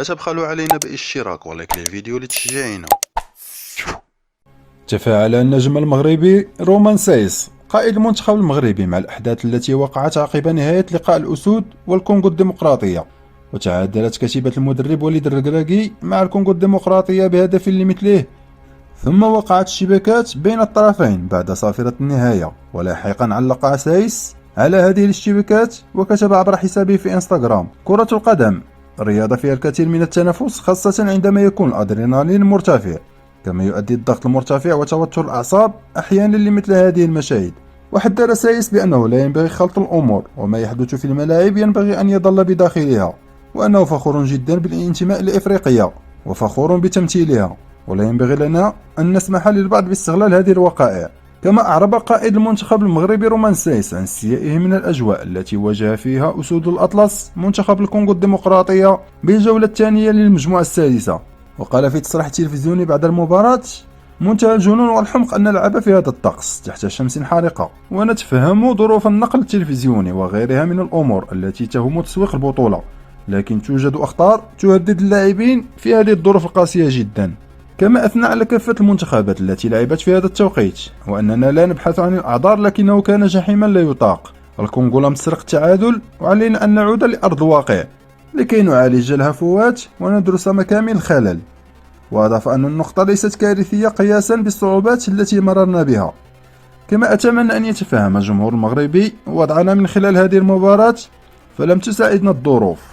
لا تبخلوا علينا باشتراك ولايك للفيديو لتشجيعنا. تفاعل النجم المغربي رومان سايس قائد المنتخب المغربي مع الأحداث التي وقعت عقب نهاية لقاء الأسود والكونغو الديمقراطية. وتعادلت كتيبة المدرب وليد الركراكي مع الكونغو الديمقراطية بهدف لمثله، ثم وقعت الشبكات بين الطرفين بعد صافرة النهاية. ولاحقا علق سايس على هذه الاشتباكات وكتب عبر حسابه في انستغرام: كرة القدم رياضة فيها الكثير من التنافس، خاصة عندما يكون الأدرينالين مرتفع، كما يؤدي الضغط المرتفع وتوتر الأعصاب أحيانا لمثل هذه المشاهد. وحذر سايس بأنه لا ينبغي خلط الأمور، وما يحدث في الملاعب ينبغي أن يظل بداخلها، وأنه فخور جدا بالانتماء لإفريقيا وفخور بتمثيلها، ولا ينبغي لنا أن نسمح للبعض باستغلال هذه الوقائع. كما أعرب قائد المنتخب المغربي رومان سايس عن استيائه من الأجواء التي واجه فيها أسود الأطلس منتخب الكونغو الديمقراطية بالجولة الثانية للمجموعة السادسة. وقال في تصريح تلفزيوني بعد المباراة: منتهى الجنون والحمق أن نلعب في هذا الطقس تحت شمس حارقة، ونتفهم ظروف النقل التلفزيوني وغيرها من الأمور التي تهم تسويق البطولة، لكن توجد أخطار تهدد اللاعبين في هذه الظروف القاسية جدا. كما أثنى على كافة المنتخبات التي لعبت في هذا التوقيت، وأننا لا نبحث عن الأعذار لكنه كان جحيما لا يطاق. الكونغو لم تسرق التعادل، وعلينا أن نعود لأرض الواقع لكي نعالج الهفوات وندرس مكامن الخلل. وأضاف أن النقطة ليست كارثية قياسا بالصعوبات التي مررنا بها. كما أتمنى أن يتفهم الجمهور المغربي وضعنا من خلال هذه المباراة، فلم تساعدنا الظروف.